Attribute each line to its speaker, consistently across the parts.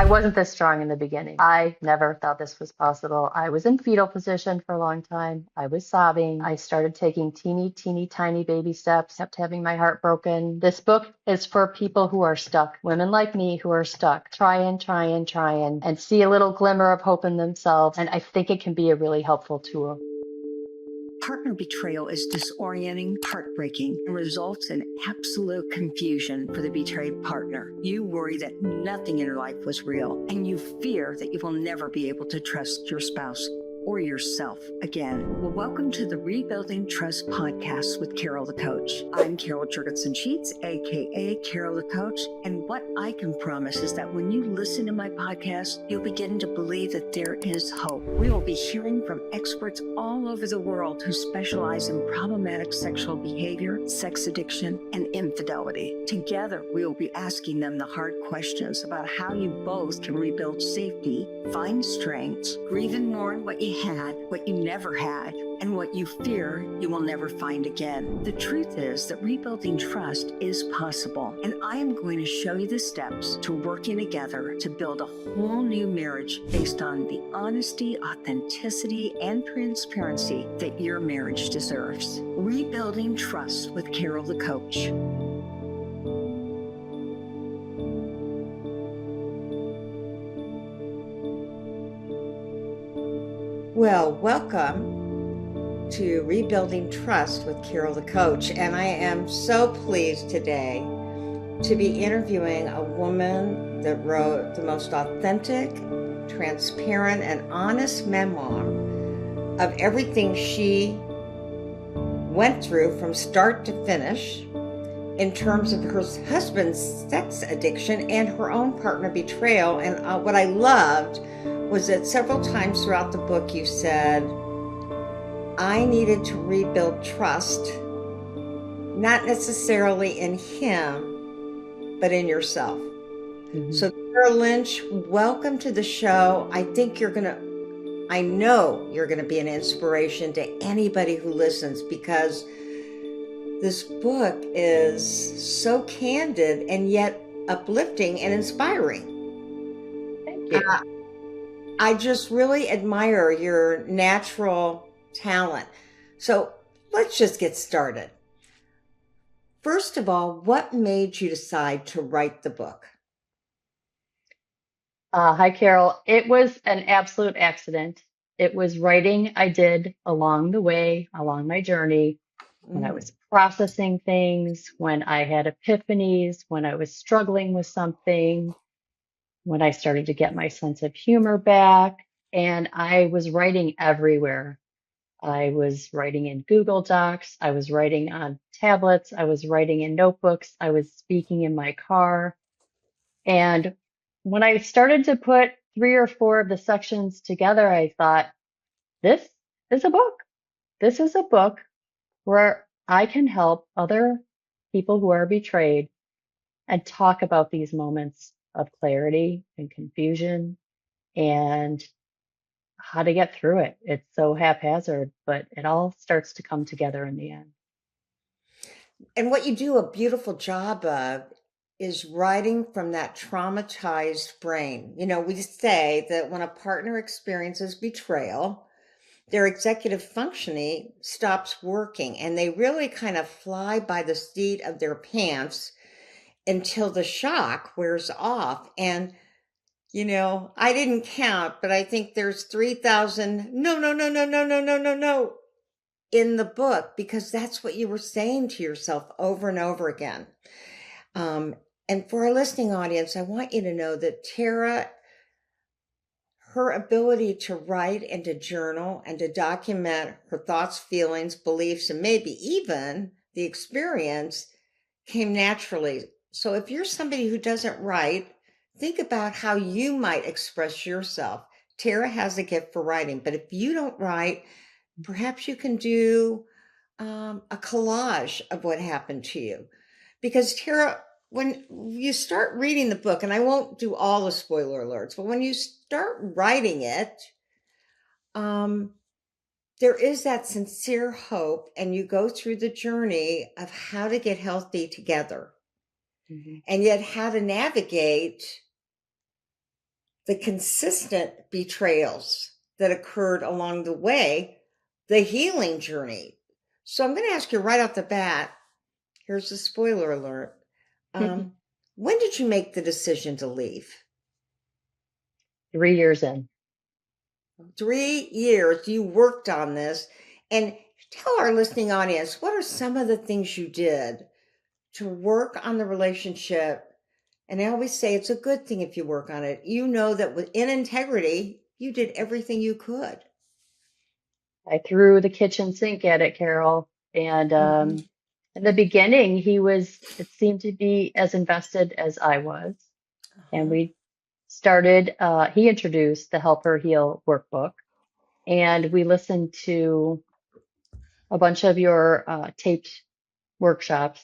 Speaker 1: wasn't this strong in the beginning. I never thought this was possible. I was in fetal position for a long time. I was sobbing. I started taking teeny tiny baby steps, kept having my heart broken. This book is for people who are stuck, women like me who are stuck. Try and see a little glimmer of hope in themselves. And I think it can be a really helpful tool.
Speaker 2: Partner betrayal is disorienting, heartbreaking, and results in absolute confusion for the betrayed partner. You worry that nothing in your life was real, and you fear that you will never be able to trust your spouse or yourself again. Well, welcome to the Rebuilding Trust podcast with Carol the Coach. I'm Carol Jurgensen-Sheets, aka Carol the Coach, and what I can promise is that when you listen to my podcast, you'll begin to believe that there is hope. We will be hearing from experts all over the world who specialize in problematic sexual behavior, sex addiction, and infidelity. Together, we will be asking them the hard questions about how you both can rebuild safety, find strength, grieve and mourn what you had, what you never had, and what you fear you will never find again. The truth is that rebuilding trust is possible, and I am going to show you the steps to working together to build a whole new marriage based on the honesty, authenticity, and transparency that your marriage deserves. Rebuilding Trust with Carol the Coach. Well, welcome to Rebuilding Trust with Carol the Coach, and I am so pleased today to be interviewing a woman that wrote the most authentic, transparent, and honest memoir of everything she went through from start to finish in terms of her husband's sex addiction and her own partner betrayal. And what I loved was that several times throughout the book you said, I needed to rebuild trust, not necessarily in him, but in yourself. Mm-hmm. So Tera Lynch, welcome to the show. I know you're going to be an inspiration to anybody who listens, because this book is so candid and yet uplifting and inspiring.
Speaker 1: Thank you.
Speaker 2: I just really admire your natural talent. So let's just get started. First of all, what made you decide to write the book?
Speaker 1: Hi, Carol. It was an absolute accident. It was writing I did along the way, along my journey, when I was processing things, when I had epiphanies, when I was struggling with something, when I started to get my sense of humor back. And I was writing everywhere. I was writing in Google Docs. I was writing on tablets. I was writing in notebooks. I was speaking in my car. And when I started to put 3 or 4 of the sections together, I thought, this is a book. This is a book where I can help other people who are betrayed and talk about these moments of clarity and confusion and how to get through it. It's so haphazard, but it all starts to come together in the end.
Speaker 2: And what you do a beautiful job of is writing from that traumatized brain. You know, we say that when a partner experiences betrayal, their executive functioning stops working, and they really kind of fly by the seat of their pants until the shock wears off. And, you know, I didn't count, but I think there's 3,000 no in the book, because that's what you were saying to yourself over and over again. And for our listening audience, I want you to know that Tera, her ability to write and to journal and to document her thoughts, feelings, beliefs, and maybe even the experience came naturally. So if you're somebody who doesn't write, think about how you might express yourself. Tera has a gift for writing, but if you don't write, perhaps you can do a collage of what happened to you. Because Tera, when you start reading the book, and I won't do all the spoiler alerts, but when you start writing it, there is that sincere hope, and you go through the journey of how to get healthy together, and yet how to navigate the consistent betrayals that occurred along the way, the healing journey. So I'm going to ask you right off the bat, here's a spoiler alert. Um, when did you make the decision to leave?
Speaker 1: 3 years in.
Speaker 2: 3 years you worked on this. And tell our listening audience, what are some of the things you did to work on the relationship? And I always say it's a good thing if you work on it. You know that within integrity, you did everything you could.
Speaker 1: I threw the kitchen sink at it, Carol. And
Speaker 2: Mhm.
Speaker 1: in the beginning, it seemed to be as invested as I was. And
Speaker 2: Uh-huh.
Speaker 1: we he introduced the Help Her Heal workbook. And we listened to a bunch of your taped workshops.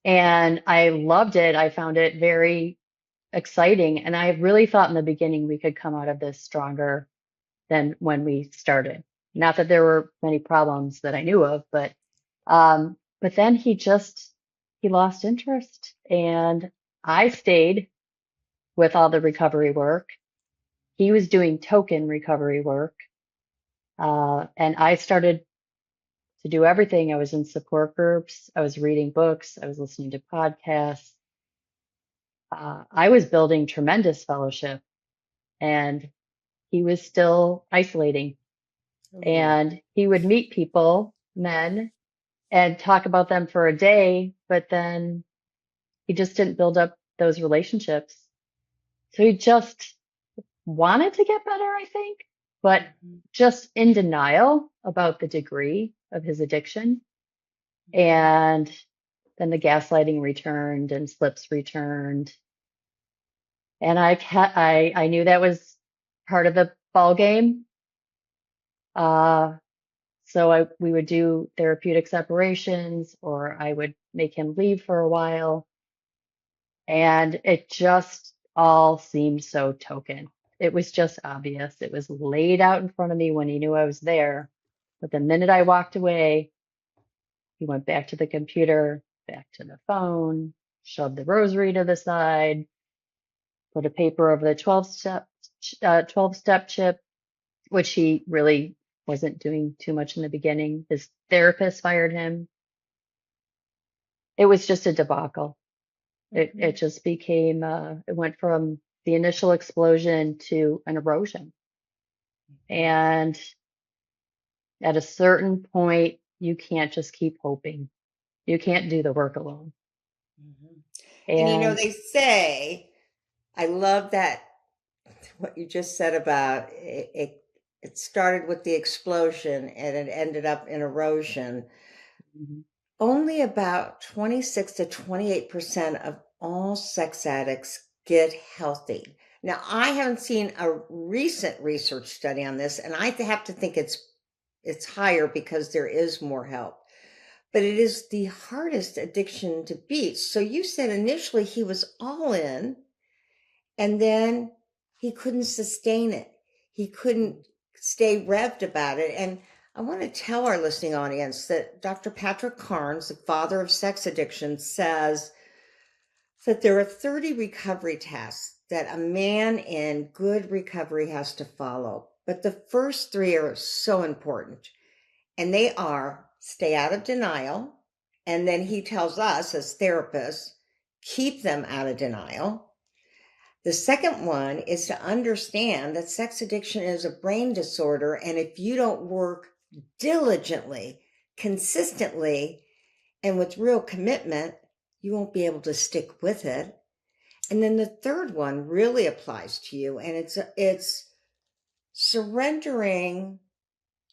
Speaker 1: And I loved it. I found it very exciting. And I really thought in the beginning we could come out of this stronger than when we started. Not that there were many problems that I knew of, but then he lost interest, and I stayed with all the recovery work. He was doing token recovery work, and I started to do everything. I was in support groups, I was reading books, I was listening to podcasts. I was building tremendous fellowship, and he was still isolating.
Speaker 2: Ooh.
Speaker 1: And he would meet people, men, and talk about them for a day, but then he just didn't build up those relationships. So he just wanted to get better, I think, but
Speaker 2: Mhm.
Speaker 1: just in denial about the degree of his addiction.
Speaker 2: Mhm.
Speaker 1: And then the gaslighting returned and slips returned. And I knew that was part of the ball game. Uh, so we would do therapeutic separations, or I would make him leave for a while. And it just all seemed so token. It was just obvious. It was laid out in front of me when he knew I was there. But the minute I walked away, he went back to the computer, back to the phone, shoved the rosary to the side, put a paper over the 12 step chip, which he really wasn't doing too much in the beginning. His therapist fired him. It was just a debacle. It
Speaker 2: Mhm.
Speaker 1: just became, it went from the initial explosion to an erosion. And at a certain point, you can't just keep hoping. You can't do the work alone.
Speaker 2: Mhm. And
Speaker 1: And
Speaker 2: they say, I love that what you just said about it started with the explosion and it ended up in erosion.
Speaker 1: mhm,
Speaker 2: Only about 26 to 28% of all sex addicts get healthy. Now, I haven't seen a recent research study on this, and I have to think it's higher because there is more help. But it is the hardest addiction to beat. So you said initially he was all in, and then he couldn't sustain it. He couldn't stay revved about it. And I want to tell our listening audience that Dr. Patrick Carnes, the father of sex addiction, says that there are 30 recovery tasks that a man in good recovery has to follow. But the first three are so important. And they are stay out of denial. And then he tells us as therapists, keep them out of denial. The second one is to understand that sex addiction is a brain disorder. And if you don't work diligently, consistently, and with real commitment, you won't be able to stick with it. And then the third one really applies to you. And it's surrendering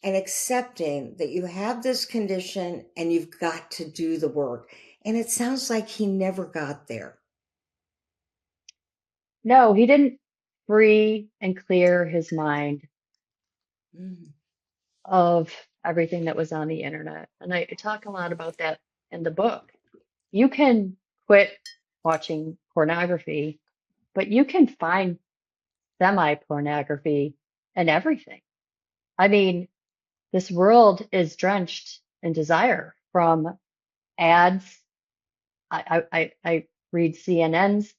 Speaker 2: and accepting that you have this condition and you've got to do the work. And it sounds like he never got there.
Speaker 1: no, he didn't free and clear his mind
Speaker 2: Mm.
Speaker 1: of everything that was on the internet. And I talk a lot about that in the book. You can quit watching pornography, but you can find semi pornography and everything. I mean, this world is drenched in desire from ads. I read CNN's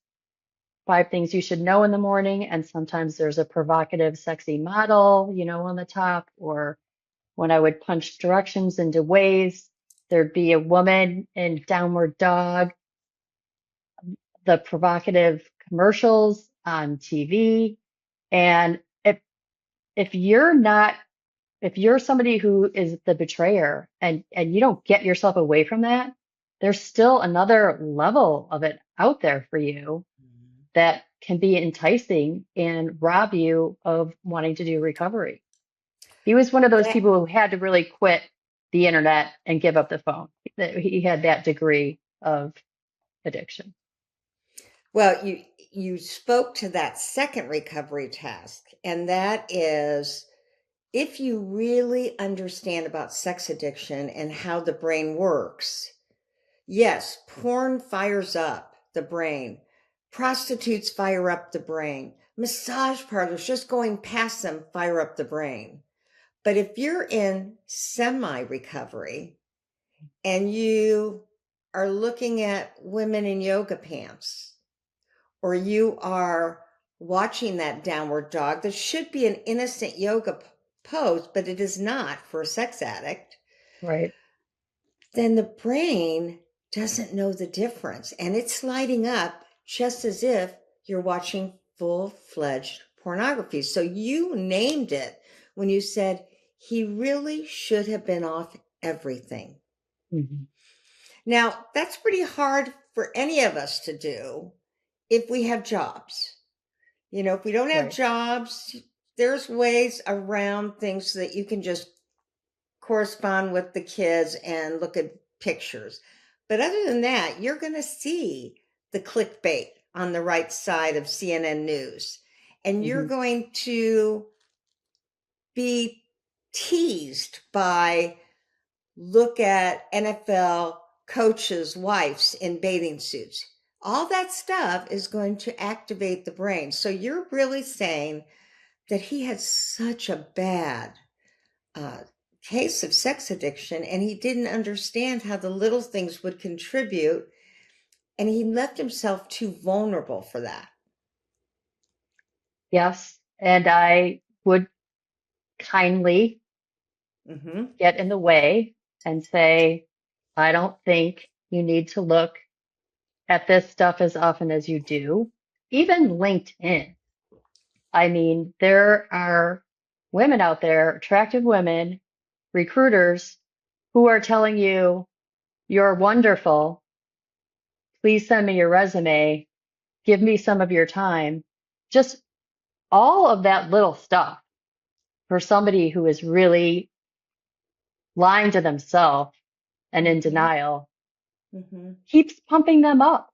Speaker 1: five things you should know in the morning, and sometimes there's a provocative, sexy model, on the top, or when I would punch directions into ways, there'd be a woman in downward dog, the provocative commercials on TV. And if you're not, if you're somebody who is the betrayer and you don't get yourself away from that, there's still another level of it out there for you that can be enticing and rob you of wanting to do recovery. He was one of those
Speaker 2: That
Speaker 1: people who had to really quit the internet and give up the phone. He had that degree of addiction.
Speaker 2: well, you spoke to that second recovery task, and that is if you really understand about sex addiction and how the brain works. Yes, porn fires up the brain. Prostitutes fire up the brain. Massage parlors, just going past them, fire up the brain. But if you're in semi recovery and you are looking at women in yoga pants, or you are watching that downward dog that should be an innocent yoga pose, but it is not for a sex addict,
Speaker 1: Right.
Speaker 2: then the brain doesn't know the difference. And it's lighting up just as if you're watching full fledged pornography. So you named it when you said he really should have been off everything.
Speaker 1: Mhm.
Speaker 2: Now, that's pretty hard for any of us to do if we have jobs. If we don't have
Speaker 1: Right.
Speaker 2: jobs, there's ways around things so that you can just correspond with the kids and look at pictures. But other than that, you're going to see the clickbait on the right side of CNN News. And you're
Speaker 1: Mhm.
Speaker 2: going to be teased by look at NFL coaches' wives in bathing suits. All that stuff is going to activate the brain. So you're really saying that he had such a bad uh, case of sex addiction and he didn't understand how the little things would contribute and he left himself too vulnerable for that.
Speaker 1: Yes. And I would kindly
Speaker 2: Mm-hmm.
Speaker 1: get in the way and say, I don't think you need to look at this stuff as often as you do. Even LinkedIn. I mean, there are women out there, attractive women, recruiters who are telling you, you're wonderful. Please send me your resume. Give me some of your time. Just all of that little stuff for somebody who is really lying to themselves and in
Speaker 2: Mm-hmm.
Speaker 1: denial
Speaker 2: Mm-hmm.
Speaker 1: keeps pumping them up.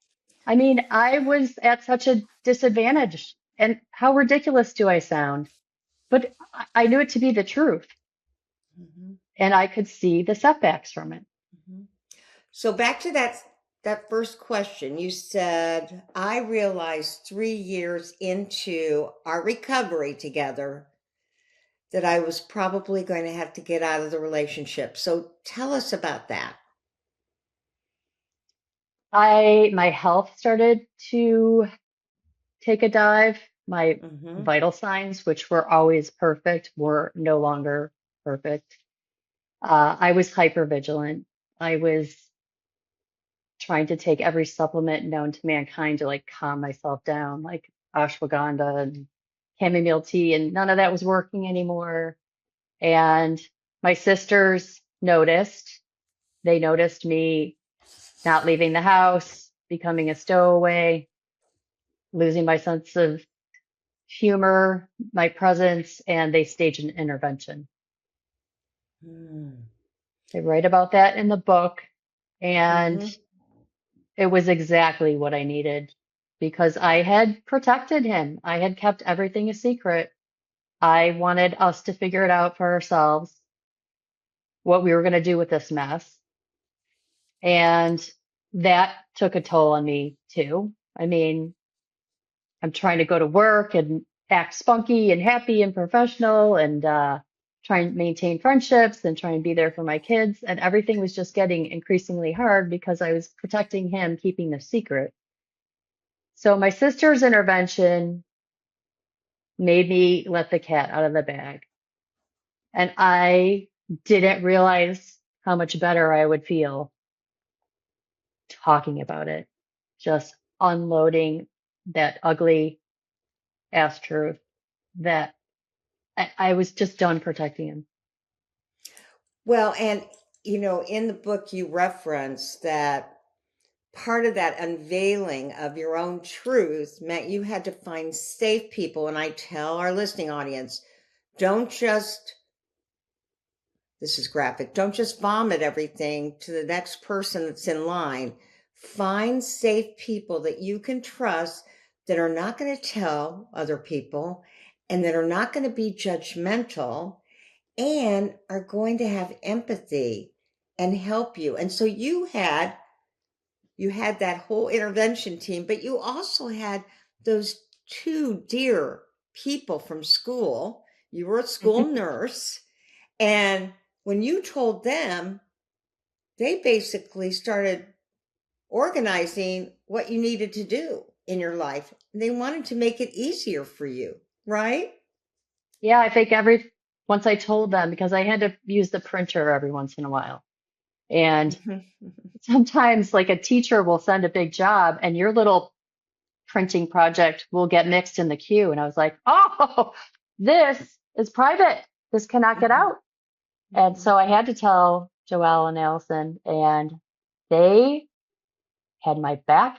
Speaker 1: I mean, I was at such a disadvantage. And how ridiculous do I sound? But I knew it to be the truth.
Speaker 2: Mm-hmm.
Speaker 1: And I could see the setbacks from it.
Speaker 2: Mm-hmm. So back to that first question, you said I realized 3 years into our recovery together that I was probably going to have to get out of the relationship. So tell us about that.
Speaker 1: My health started to take a dive. My
Speaker 2: Mm-hmm.
Speaker 1: vital signs, which were always perfect, were no longer perfect. I was hypervigilant. I was trying to take every supplement known to mankind to like calm myself down, like ashwagandha and chamomile tea, and none of that was working anymore. And my sisters noticed. They noticed me not leaving the house, becoming a stowaway, losing my sense of humor, my presence, and they staged an intervention.
Speaker 2: Mm-hmm.
Speaker 1: They write about that in the book, and
Speaker 2: Mm-hmm.
Speaker 1: it was exactly what I needed because I had protected him. I had kept everything a secret. I wanted us to figure it out for ourselves, what we were going to do with this mess. And that took a toll on me too. I mean, I'm trying to go to work and act spunky and happy and professional and try and maintain friendships and try and be there for my kids. And everything was just getting increasingly hard because I was protecting him, keeping the secret. So my sister's intervention made me let the cat out of the bag. And I didn't realize how much better I would feel talking about it, just unloading that ugly ass truth that I was just done protecting him.
Speaker 2: Well, and in the book you reference that part of that unveiling of your own truth meant you had to find safe people. And I tell our listening audience, don't just, this is graphic, don't just vomit everything to the next person that's in line. Find safe people that you can trust that are not going to tell other people and that are not going to be judgmental and are going to have empathy and help you. And so you had that whole intervention team, but you also had those two dear people from school. You were a school nurse. And when you told them, they basically started organizing what you needed to do in your life. They wanted to make it easier for you, right?
Speaker 1: Yeah, I think once I told them, because I had to use the printer every once in a while. And sometimes, like, a teacher will send a big job and your little printing project will get mixed in the queue. And I was like, oh, this is private. This cannot get out. And so I had to tell Joelle and Allison, and they had my back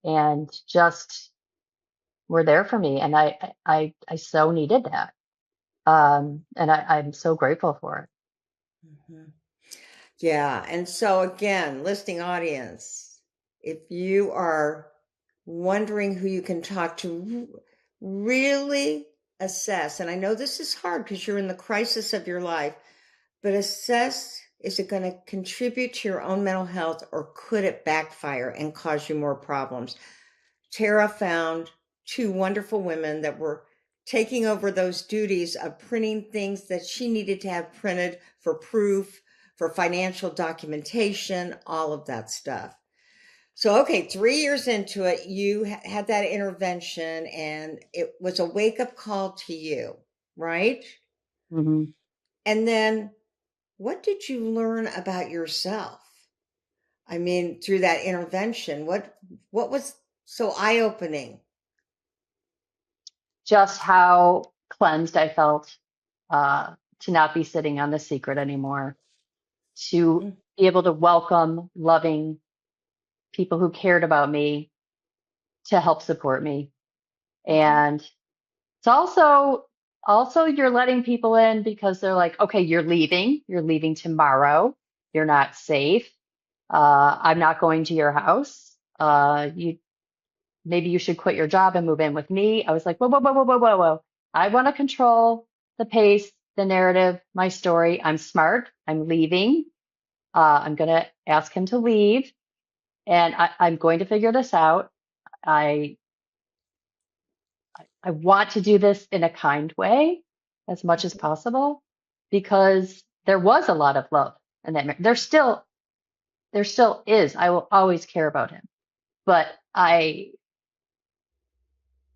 Speaker 1: and just were there for me. And I so needed that. And I'm so grateful for it.
Speaker 2: Mhm. Yeah. And so, again, listening audience, if you are wondering who you can talk to, really assess. And I know this is hard because you're in the crisis of your life, but assess, is it going to contribute to your own mental health or could it backfire and cause you more problems? Tera found two wonderful women that were taking over those duties of printing things that she needed to have printed for proof, for financial documentation, all of that stuff. So, okay, 3 years into it, you had that intervention and it was a wake up call to you, right?
Speaker 1: Hmm.
Speaker 2: And then what did you learn about yourself? I mean, through that intervention, what was so eye-opening?
Speaker 1: Just how cleansed I felt to not be sitting on the secret anymore, to be able to welcome loving people who cared about me to help support me.
Speaker 2: Mm-hmm.
Speaker 1: And it's also you're letting people in because they're like, okay, you're leaving tomorrow. You're not safe. I'm not going to your house. You maybe you should quit your job and move in with me. I was like, whoa, whoa, whoa, whoa, whoa, whoa, whoa. I want to control the pace, the narrative, my story. I'm smart. I'm leaving. I'm going to ask him to leave, and I'm going to figure this out. I I want to do this in a kind way as much as possible because there was a lot of love in that marriage. There still is. I will always care about him, but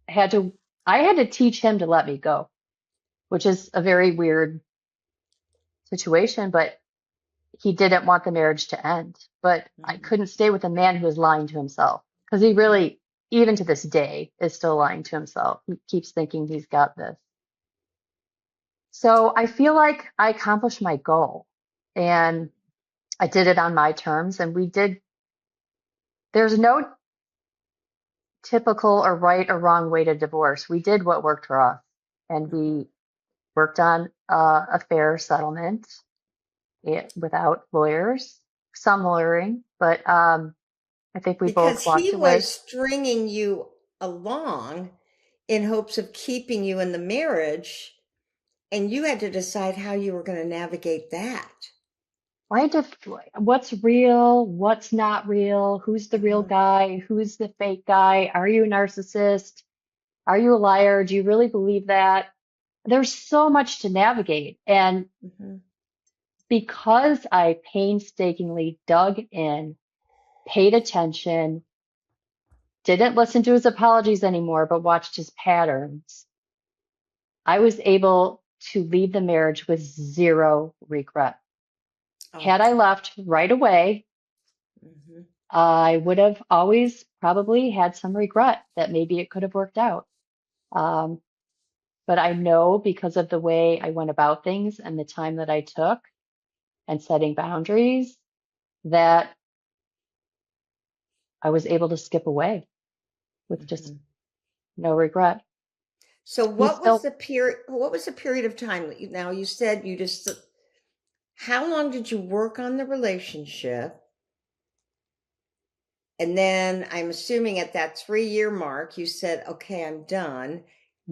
Speaker 1: had to I had to teach him to let me go, which is a very weird situation, but he didn't want the marriage to end. But I
Speaker 2: Mm-hmm.
Speaker 1: couldn't stay with a man who was lying to himself because he really, even to this day, is still lying to himself. He keeps thinking he's got this. So I feel like I accomplished my goal and I did it on my terms. And there's no typical or right or wrong way to divorce. We did what worked for us and
Speaker 2: Mm-hmm.
Speaker 1: we worked on a fair settlement without lawyers, some lawyering, but I think we both
Speaker 2: Because
Speaker 1: walked
Speaker 2: he
Speaker 1: away.
Speaker 2: was stringing you along in hopes of keeping you in the marriage, and you had to decide how you were going to navigate that.
Speaker 1: What's real, what's not real, who's the real
Speaker 2: Uh-huh.
Speaker 1: guy, who's the fake guy, are you a narcissist, are you a liar, do you really believe that? There's so much to navigate. And
Speaker 2: Mm-hmm.
Speaker 1: because I painstakingly dug in, paid attention, didn't listen to his apologies anymore, but watched his patterns, I was able to leave the marriage with zero regret.
Speaker 2: Oh,
Speaker 1: Had I left right away,
Speaker 2: hmm
Speaker 1: I would have always probably had some regret that maybe it could have worked out. Um, but I know because of the way I went about things and the time that I took and setting boundaries that I was able to skip away with just
Speaker 2: hmm
Speaker 1: no regret.
Speaker 2: So
Speaker 1: He's
Speaker 2: what was
Speaker 1: still,
Speaker 2: the period? What was the period of time that now you said you just? How long did you work on the relationship? And then I'm assuming at that 3 year mark, you said, "Okay, I'm done."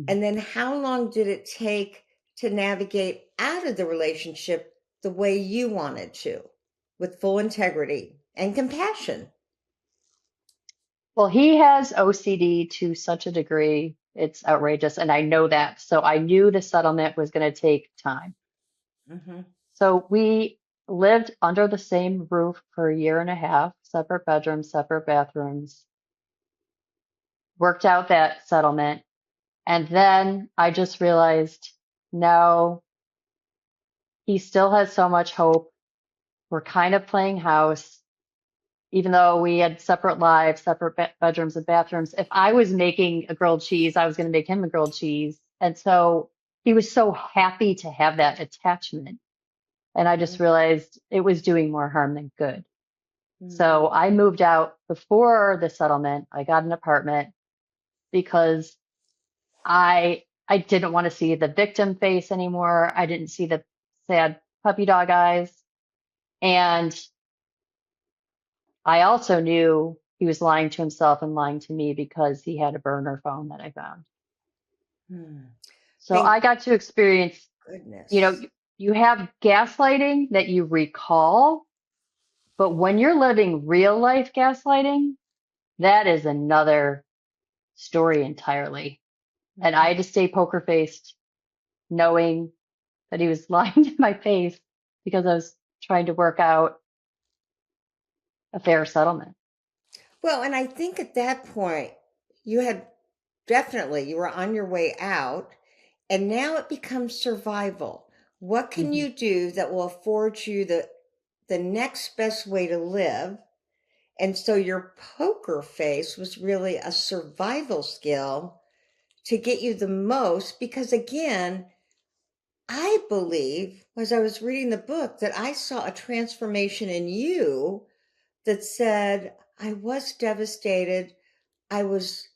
Speaker 2: And then how long did it take to navigate out of the relationship the way you wanted to, with full integrity and compassion?
Speaker 1: well, he has OCD to such a degree, it's outrageous. And I know that. So I knew the settlement was going to take time.
Speaker 2: hmm
Speaker 1: So we lived under the same roof for a year and a half, separate bedrooms, separate bathrooms, worked out that settlement. And then I just realized, no, he still has so much hope. We're kind of playing house, even though we had separate lives, separate bedrooms and bathrooms. If I was making a grilled cheese, I was going to make him a grilled cheese. And so he was so happy to have that attachment. And I just realized it was doing more harm than good. So
Speaker 2: hmm
Speaker 1: I moved out before the settlement. I got an apartment because I didn't want to see the victim face anymore. I didn't see the sad puppy dog eyes. And I also knew he was lying to himself and lying to me because he had a burner phone that I found.
Speaker 2: Hmm.
Speaker 1: So
Speaker 2: Thank
Speaker 1: I got to experience, you know,
Speaker 2: goodness.
Speaker 1: you have gaslighting that you recall, but when you're living real life gaslighting, that is another story entirely. And I had to stay poker faced, knowing that he was lying to my face because I was trying to work out a fair settlement.
Speaker 2: Well, and I think at that point, you had definitely, you were on your way out, and now it becomes survival. What can
Speaker 1: Hmm.
Speaker 2: you do that will afford you the next best way to live? And so your poker face was really a survival skill to get you the most because again, I believe as I was reading the book that I saw a transformation in you that said, I was devastated. I was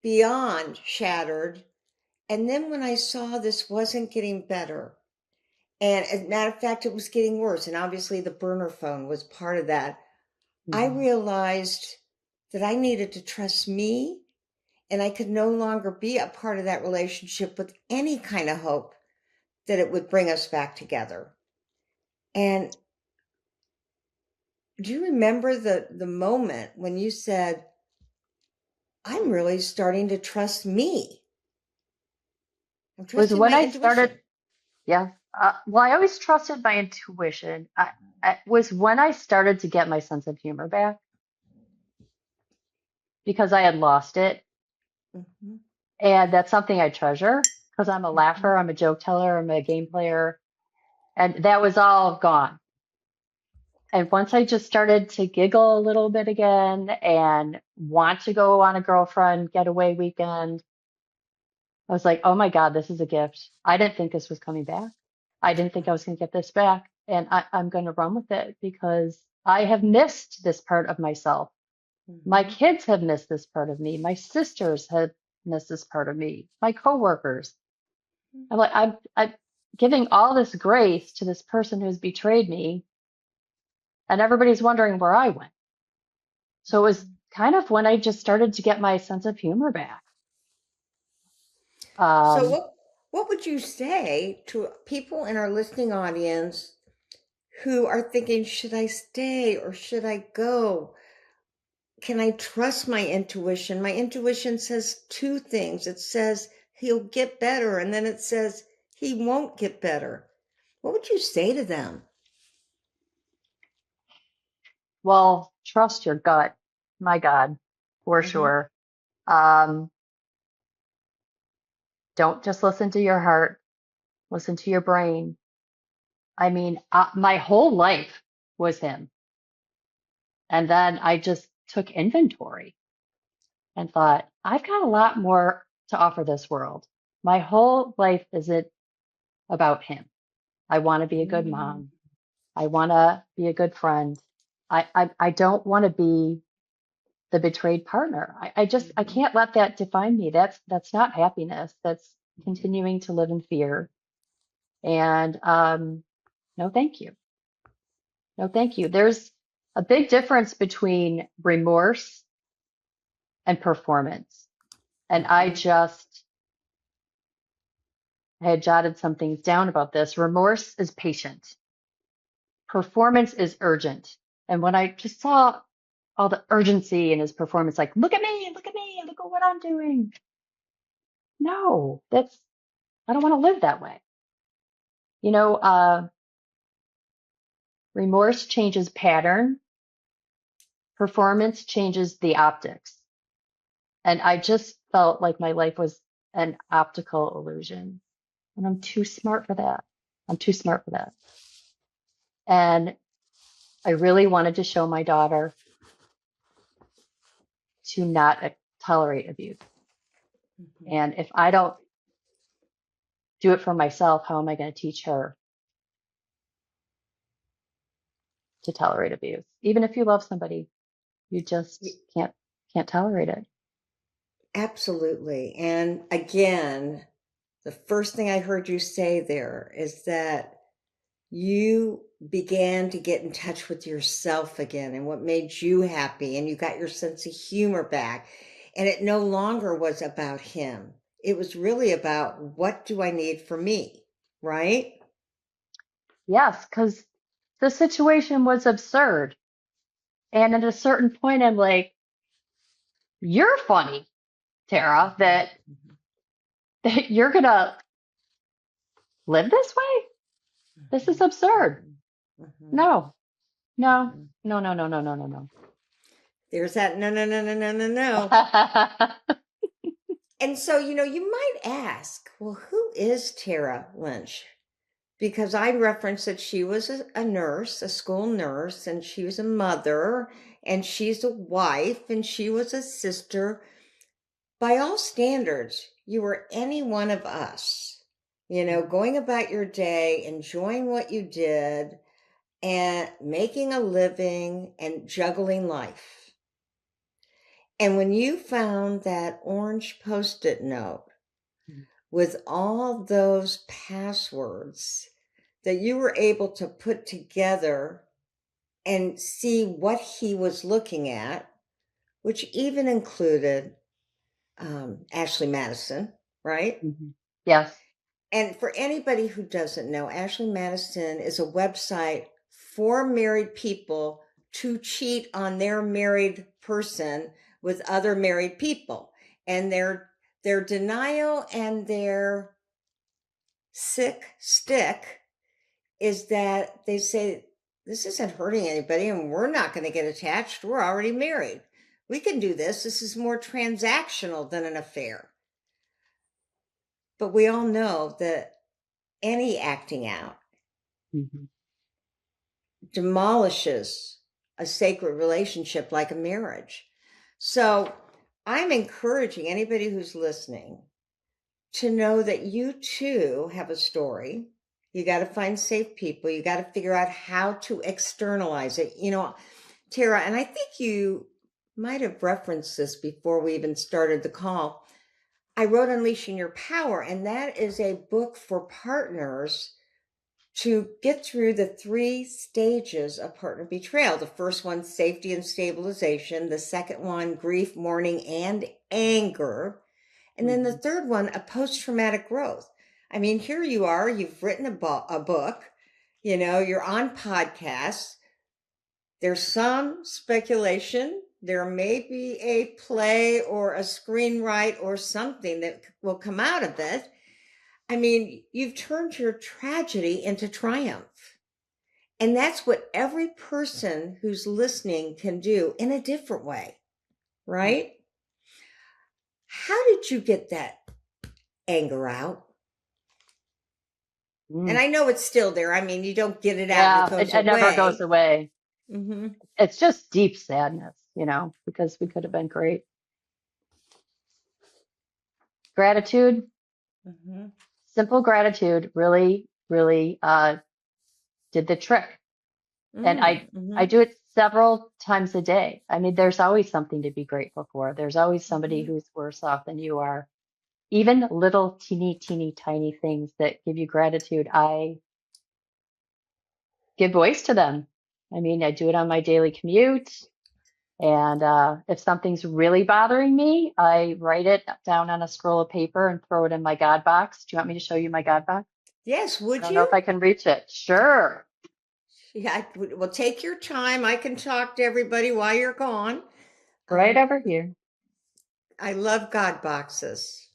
Speaker 2: beyond shattered. And then when I saw this wasn't getting better, and as a matter of fact, it was getting worse, and obviously the burner phone was part of that, I
Speaker 1: Hmm.
Speaker 2: realized that I needed to trust me and I could no longer be a part of that relationship with any kind of hope that it would bring us back together. And do you remember the moment when you said, I'm really starting to trust me? I'm
Speaker 1: Was
Speaker 2: trusting
Speaker 1: when
Speaker 2: my
Speaker 1: I started,
Speaker 2: intuition.
Speaker 1: yeah. Well, I always trusted my intuition. I was when I started to get my sense of humor back because I had lost it.
Speaker 2: hmm
Speaker 1: And that's something I treasure because I'm a
Speaker 2: hmm
Speaker 1: laugher, I'm a joke teller, I'm a game player. And that was all gone. And once I just started to giggle a little bit again and want to go on a girlfriend getaway weekend, I was like, oh my God, this is a gift. I didn't think this was coming back. I didn't think I was going to get this back. And I'm going to run with it because I have missed this part of myself. My
Speaker 2: hmm
Speaker 1: kids have missed this part of me. My sisters have missed this part of me. My coworkers. I'm like, I'm giving all this grace to this person who's betrayed me, and everybody's wondering where I went. So it was kind of when I just started to get my sense of humor back.
Speaker 2: So
Speaker 1: Um,
Speaker 2: what would you say to people in our listening audience who are thinking, should I stay or should I go? Can I trust my intuition? My intuition says two things. It says he'll get better, and then it says he won't get better. What would you say to them?
Speaker 1: well, trust your gut. My God. for
Speaker 2: Mm-hmm.
Speaker 1: sure. Um, don't just listen to your heart, listen to your brain. I mean, my whole life was him. And then I just took inventory and thought, I've got a lot more to offer this world. My whole life isn't about him. I want to be a good
Speaker 2: Mm-hmm.
Speaker 1: mom. I want to be a good friend. I don't want to be the betrayed partner. I
Speaker 2: Mm-hmm.
Speaker 1: can't let that define me. That's not happiness. That's continuing to live in fear. And no, thank you. No, thank you. There's a big difference between remorse and performance. And
Speaker 2: Mm-hmm.
Speaker 1: I had jotted some things down about this. Remorse is patient. Performance is urgent. And when I just saw all the urgency in his performance, like, look at me, look at what I'm doing. No, I don't want to live that way. You know, remorse changes pattern, performance changes the optics. And I just felt like my life was an optical illusion. And I'm too smart for that. I'm too smart for that. And I really wanted to show my daughter to not tolerate abuse.
Speaker 2: Mm-hmm.
Speaker 1: And if I don't do it for myself, how am I going to teach her to tolerate abuse? Even if you love somebody, you just can't tolerate it.
Speaker 2: Absolutely. And again, the first thing I heard you say there is that you began to get in touch with yourself again and what made you happy, and you got your sense of humor back. And it no longer was about him. It was really about, what do I need for me? Right?
Speaker 1: Yes, because the situation was absurd. And at a certain point, I'm like, you're funny, Tara,
Speaker 2: Mhm,
Speaker 1: that you're going to live this way? This is
Speaker 2: mhm,
Speaker 1: absurd.
Speaker 2: mhm, mhm,
Speaker 1: No, no,
Speaker 2: mhm.
Speaker 1: no, no, no, no, no, no, no.
Speaker 2: There's that no, no, no, no, no, no, no. And so, you might ask, well, who is Tera Lynch? Because I referenced that she was a nurse, a school nurse, and she was a mother, and she's a wife, and she was a sister. By all standards, you were any one of us, going about your day, enjoying what you did, and making a living and juggling life. And when you found that orange Post-it note with all those passwords that you were able to put together and see what he was looking at, which even included Ashley Madison, right?
Speaker 1: Mhm. Yes.
Speaker 2: And for anybody who doesn't know, Ashley Madison is a website for married people to cheat on their married person with other married people. And their denial and their sick stick is that they say, this isn't hurting anybody and we're not going to get attached. We're already married. We can do this. This is more transactional than an affair. But we all know that any acting out
Speaker 1: Mhm.
Speaker 2: demolishes a sacred relationship like a marriage. So I'm encouraging anybody who's listening to know that you too have a story. You got to find safe people. You got to figure out how to externalize it. Tara, and I think you might have referenced this before we even started the call. I wrote Unleashing Your Power, and that is a book for partners to get through the 3 stages of partner betrayal. The first one, safety and stabilization. The second one, grief, mourning, and anger. And then the
Speaker 1: Mhm.
Speaker 2: third one, a post-traumatic growth. I mean, here you are, you've written a book, you're on podcasts. There's some speculation. There may be a play or a screenwrite or something that will come out of it. I mean, you've turned your tragedy into triumph. And that's what every person who's listening can do in a different way, right? How did you get that anger out? And
Speaker 1: Mm.
Speaker 2: I know it's still there. I mean, you don't get it out and it
Speaker 1: Yeah,
Speaker 2: goes
Speaker 1: it never goes
Speaker 2: away.
Speaker 1: away.
Speaker 2: Mm-hmm.
Speaker 1: It's just deep sadness, because we could have been great. Gratitude,
Speaker 2: Mm-hmm.
Speaker 1: simple gratitude really, really did the trick. And I
Speaker 2: Mm-hmm.
Speaker 1: do it several times a day. I mean, there's always something to be grateful for. There's always somebody
Speaker 2: Mm-hmm.
Speaker 1: who's worse off than you are. Even little teeny, teeny, tiny things that give you gratitude, I give voice to them. I mean, I do it on my daily commute. And if something's really bothering me, I write it down on a scroll of paper and throw it in my God box. Do you want me to show you my God box?
Speaker 2: Yes,
Speaker 1: I
Speaker 2: would
Speaker 1: don't know if
Speaker 2: you?
Speaker 1: I can reach it. Sure.
Speaker 2: Yeah, well, take your time. I can talk to everybody while you're gone.
Speaker 1: Right
Speaker 2: Um,
Speaker 1: over here.
Speaker 2: I love God boxes.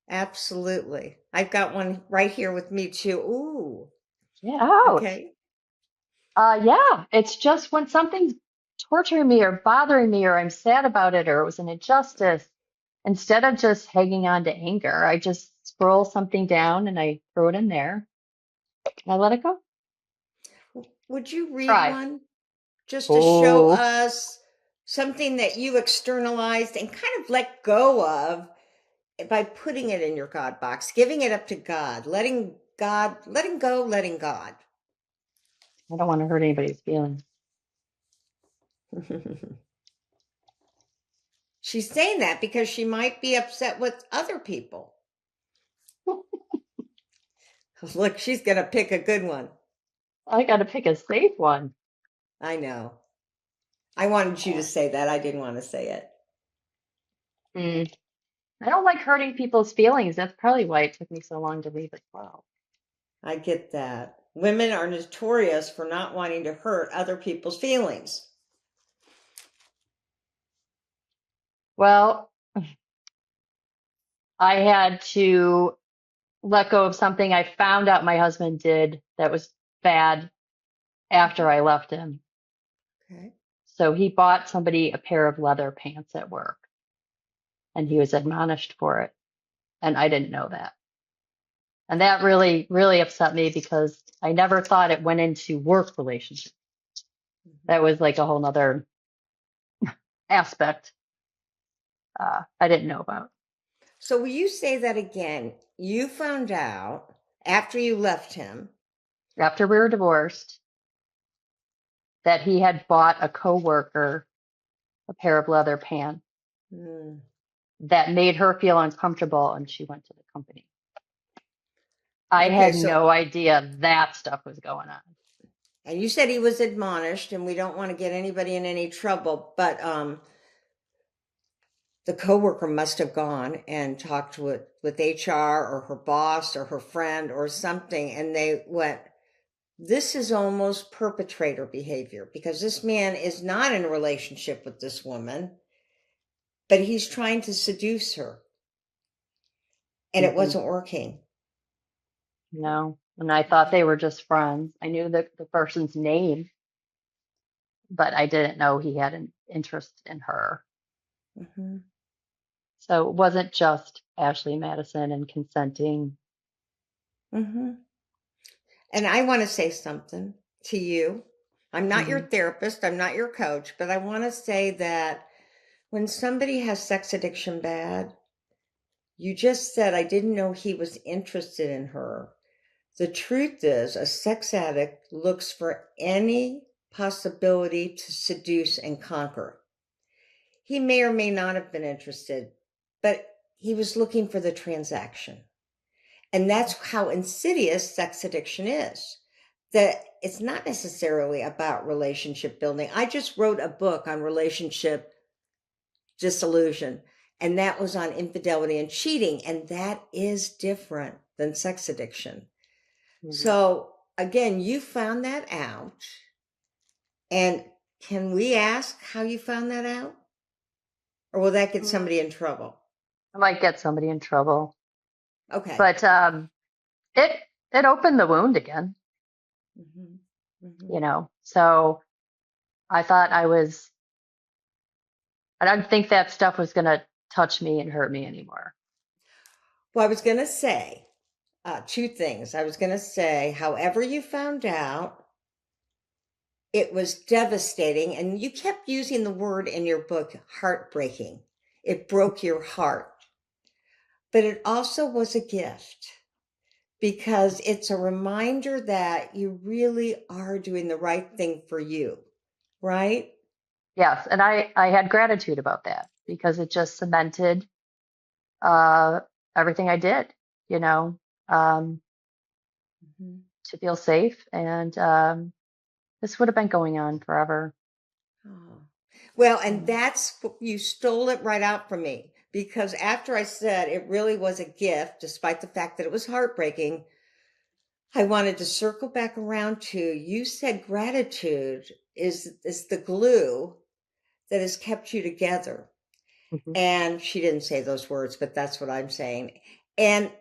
Speaker 2: Absolutely. I've got one right here with me too. Ooh,
Speaker 1: Get out.
Speaker 2: okay.
Speaker 1: Yeah, it's just when something's torturing me or bothering me or I'm sad about it or it was an injustice, instead of just hanging on to anger, I just scroll something down and I throw it in there and I let it go.
Speaker 2: Would you read
Speaker 1: Try.
Speaker 2: one just to show
Speaker 1: Oh,
Speaker 2: us something that you externalized and kind of let go of by putting it in your God box, giving it up to God, letting go, letting God.
Speaker 1: I don't want to hurt anybody's feelings.
Speaker 2: She's saying that because she might be upset with other people. Look, she's going to pick a good one.
Speaker 1: I got to pick a safe one.
Speaker 2: I know. I wanted you to say that. I didn't want to say it.
Speaker 1: Hmm. I don't like hurting people's feelings. That's probably why it took me so long to leave as well.
Speaker 2: I get that. Women are notorious for not wanting to hurt other people's feelings.
Speaker 1: Well, I had to let go of something I found out my husband did that was bad after I left him.
Speaker 2: Okay.
Speaker 1: So he bought somebody a pair of leather pants at work and he was admonished for it. And I didn't know that. And that really, really upset me because I never thought it went into work relationships.
Speaker 2: Mhm.
Speaker 1: That was like a whole nother aspect I didn't know about.
Speaker 2: So will you say that again? You found out after you left him.
Speaker 1: After we were divorced, that he had bought a coworker a pair of leather pants
Speaker 2: Hmm.
Speaker 1: that made her feel uncomfortable and she went to the company. I
Speaker 2: Okay,
Speaker 1: had
Speaker 2: so
Speaker 1: no idea that stuff was going on.
Speaker 2: and you said he was admonished, and we don't want to get anybody in any trouble, but the coworker must have gone and talked with HR or her boss or her friend or something, and they went, this is almost perpetrator behavior because this man is not in a relationship with this woman, but he's trying to seduce her, and it
Speaker 1: Hmm.
Speaker 2: wasn't working.
Speaker 1: No. And I thought they were just friends. I knew the person's name, but I didn't know he had an interest in her.
Speaker 2: Mm-hmm.
Speaker 1: So it wasn't just Ashley Madison and consenting.
Speaker 2: Mm-hmm. And I want to say something to you. I'm not your
Speaker 1: Hmm.
Speaker 2: therapist, I'm not your coach, but I want to say that when somebody has sex addiction bad, you just said, I didn't know he was interested in her. The truth is, a sex addict looks for any possibility to seduce and conquer. He may or may not have been interested, but he was looking for the transaction. And that's how insidious sex addiction is. That it's not necessarily about relationship building. I just wrote a book on relationship disillusion, and that was on infidelity and cheating, and that is different than sex addiction.
Speaker 1: Hmm.
Speaker 2: So, again, you found that out. And can we ask how you found that out? Or will that get somebody in trouble?
Speaker 1: I might get somebody in trouble,
Speaker 2: Okay.
Speaker 1: but it it opened the wound again,
Speaker 2: Mm-hmm. Mm-hmm.
Speaker 1: So I thought I was I don't think that stuff was going to touch me and hurt me anymore.
Speaker 2: Well, I was going to say two things. I was going to say, however you found out, it was devastating. And you kept using the word in your book, heartbreaking. It broke your heart. But it also was a gift because it's a reminder that you really are doing the right thing for you, right?
Speaker 1: Yes, and I had gratitude about that because it just cemented uh, everything I did, you know, um,
Speaker 2: Mhm.
Speaker 1: to feel safe. And this would have been going on forever.
Speaker 2: Oh. Well, and
Speaker 1: Mm.
Speaker 2: that's you stole it right out from me because after I said it really was a gift, despite the fact that it was heartbreaking, I wanted to circle back around to you said gratitude is the glue that has kept you together.
Speaker 1: Mhm.
Speaker 2: And she didn't say those words, but that's what I'm saying. And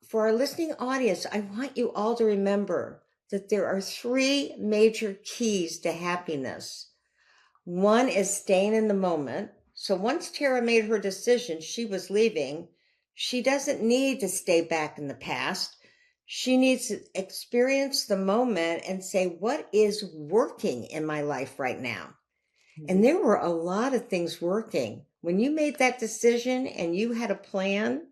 Speaker 2: for our listening audience, I want you all to remember that there are three major keys to happiness. One is staying in the moment. So once Tara made her decision, she was leaving. She doesn't need to stay back in the past. She needs to experience the moment and say, what is working in my life right now? And
Speaker 1: Mhm.
Speaker 2: there were a lot of things working. When you made that decision and you had a plan,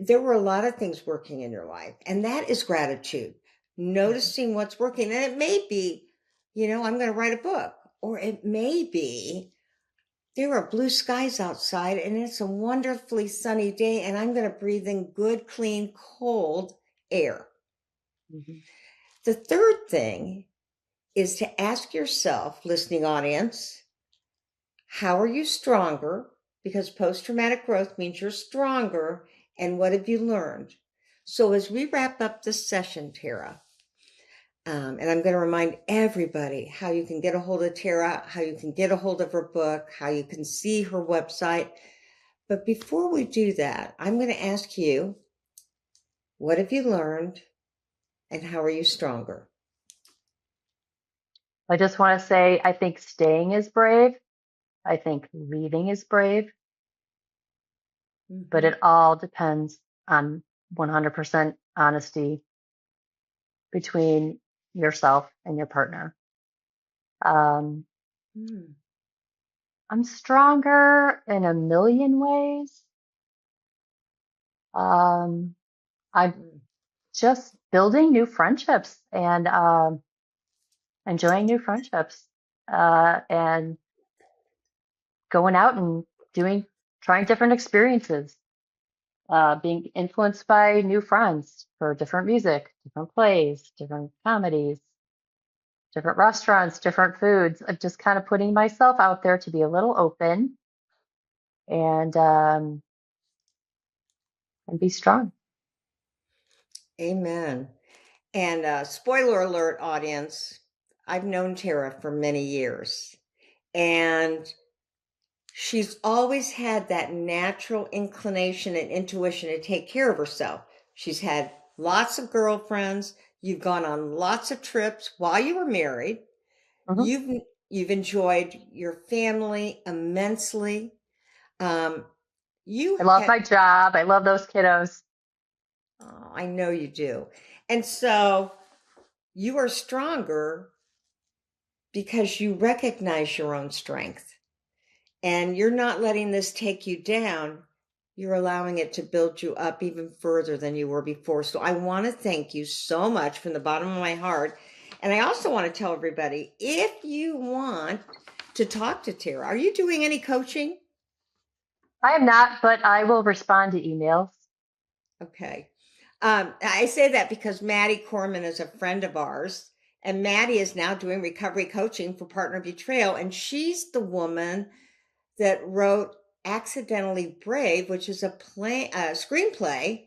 Speaker 2: there were a lot of things working in your life. And that is gratitude,
Speaker 1: Mhm.
Speaker 2: noticing what's working. And it may be, I'm going to write a book, or it may be there are blue skies outside and it's a wonderfully sunny day, and I'm going to breathe in good, clean, cold air.
Speaker 1: Mhm.
Speaker 2: The third thing is to ask yourself, listening audience, how are you stronger? Because post traumatic growth means you're stronger. And what have you learned? So, as we wrap up this session, Tara, and I'm going to remind everybody how you can get a hold of Tara, how you can get a hold of her book, how you can see her website. But before we do that, I'm going to ask you, what have you learned and how are you stronger?
Speaker 1: I just want to say, I think staying is brave. I think leaving is brave, but
Speaker 2: Mm-hmm.
Speaker 1: it all depends on 100% honesty between yourself and your partner. Um,
Speaker 2: Mm-hmm.
Speaker 1: I'm stronger in a million ways. Um, I'm just building new friendships and enjoying new friendships and going out and doing, trying different experiences, being influenced by new friends for different music, different plays, different comedies, different restaurants, different foods. I'm just kind of putting myself out there to be a little open and and be strong.
Speaker 2: Amen. And spoiler alert, audience, I've known Tara for many years. And she's always had that natural inclination and intuition to take care of herself. She's had lots of girlfriends. You've gone on lots of trips while you were married.
Speaker 1: Mhm.
Speaker 2: You've enjoyed your family immensely. Um, you
Speaker 1: I love
Speaker 2: have,
Speaker 1: my job. I love those kiddos.
Speaker 2: oh, I know you do. And so you are stronger because you recognize your own strength. And you're not letting this take you down. You're allowing it to build you up even further than you were before. So I want to thank you so much from the bottom of my heart. And I also want to tell everybody, if you want to talk to Tara, are you doing any coaching?
Speaker 1: I am not, but I will respond to emails.
Speaker 2: Okay. I say that because Maddie Corman is a friend of ours, and Maddie is now doing recovery coaching for Partner Betrayal. And she's the woman that wrote Accidentally Brave, which is a screenplay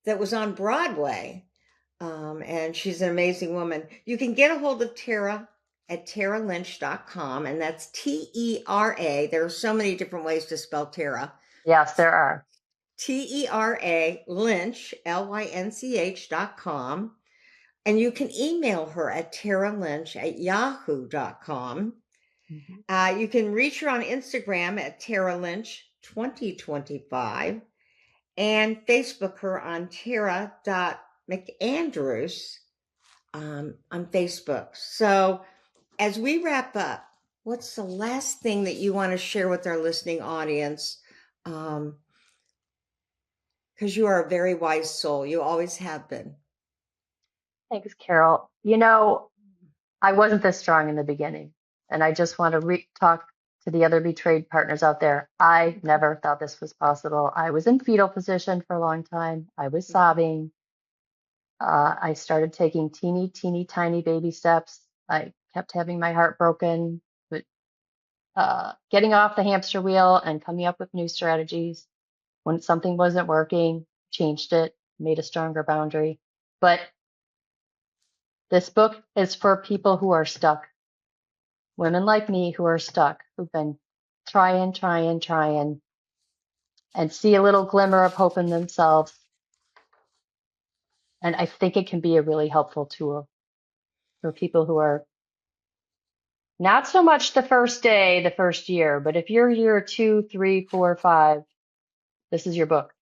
Speaker 2: that was on Broadway. And she's an amazing woman. You can get a hold of Tara at teralynch.com, and that's Tera. There are so many different ways to spell Tara.
Speaker 1: Yes, there are.
Speaker 2: Tera Lynch, Lynch.com. And you can email her at teralynch@yahoo.com.
Speaker 1: Mhm.
Speaker 2: You can reach her on Instagram at Tera Lynch 2025 and Facebook her on Tera.McAndrews on Facebook. So as we wrap up, what's the last thing that you want to share with our listening audience? Because you are a very wise soul. You always have been.
Speaker 1: Thanks, Carol. I wasn't this strong in the beginning, and I just want to talk to the other betrayed partners out there. I never thought this was possible. I was in fetal position for a long time. I was sobbing. I started taking teeny, teeny, tiny baby steps. I kept having my heart broken, but getting off the hamster wheel and coming up with new strategies. When something wasn't working, changed it, made a stronger boundary. But this book is for people who are stuck, women like me who are stuck, who've been trying, and see a little glimmer of hope in themselves. And I think it can be a really helpful tool for people who are not so much the first day, the first year, but if you're year 2, 3, 4, 5, this is your book.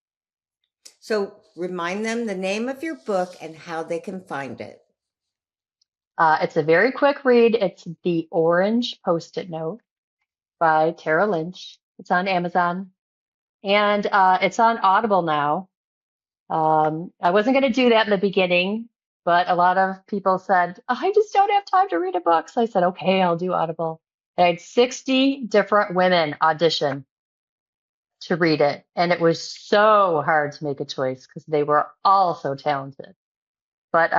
Speaker 2: So remind them the name of your book and how they can find it.
Speaker 1: It's a very quick read. It's The Orange Post-it Note by Tera Lynch. It's on Amazon and it's on Audible now. I wasn't going to do that in the beginning, but a lot of people said, I just don't have time to read a book. So I said, okay, I'll do Audible. I had 60 different women audition to read it. And it was so hard to make a choice because they were all so talented. But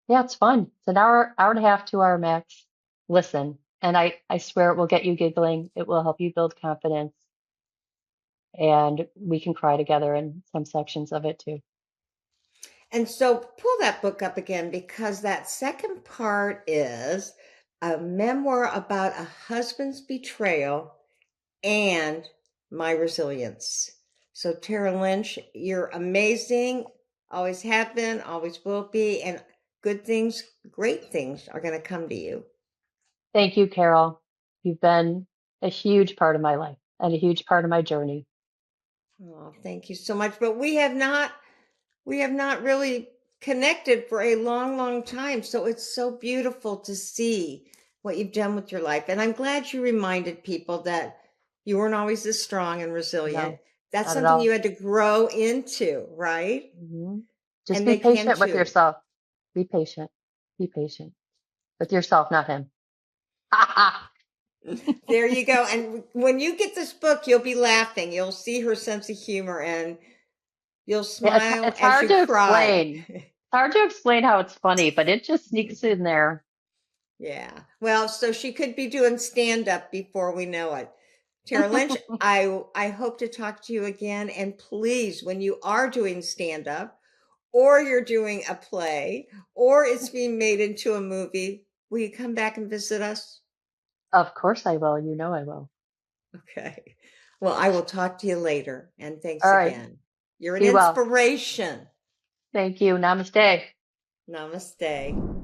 Speaker 1: yeah, it's fun. It's an hour and a half, 2 hour max. Listen, and I swear it will get you giggling. It will help you build confidence. And we can cry together in some sections of it too.
Speaker 2: And so pull that book up again because that second part is a memoir about a husband's betrayal and my resilience. So, Tera Lynch, you're amazing, always have been, always will be, and good things, great things are going to come to you.
Speaker 1: Thank you, Carol. You've been a huge part of my life and a huge part of my journey.
Speaker 2: Oh, thank you so much. But we have not really connected for a long, long time. So it's so beautiful to see what you've done with your life. And I'm glad you reminded people that you weren't always this strong and resilient.
Speaker 1: No,
Speaker 2: That's
Speaker 1: not at
Speaker 2: something you
Speaker 1: all.
Speaker 2: had to grow into, right?
Speaker 1: Just
Speaker 2: And
Speaker 1: be
Speaker 2: they can
Speaker 1: patient with
Speaker 2: too.
Speaker 1: yourself. Be patient. Be patient with yourself, not him.
Speaker 2: There you go. And when you get this book, you'll be laughing. You'll see her sense of humor and you'll
Speaker 1: Yeah,
Speaker 2: smile
Speaker 1: it's
Speaker 2: as
Speaker 1: hard
Speaker 2: you
Speaker 1: to
Speaker 2: cry.
Speaker 1: explain. It's hard to explain how it's funny, but it just sneaks in there.
Speaker 2: Yeah. Well, so she could be doing stand up before we know it. Tera Lynch, I hope to talk to you again. And please, when you are doing stand up or you're doing a play or it's being made into a movie, will you come back and visit us?
Speaker 1: Of course I will. You know I will.
Speaker 2: Okay. Well, I will talk to you later. And
Speaker 1: All
Speaker 2: thanks
Speaker 1: right.
Speaker 2: again. You're an
Speaker 1: Be well.
Speaker 2: inspiration.
Speaker 1: Thank you. Namaste.
Speaker 2: Namaste.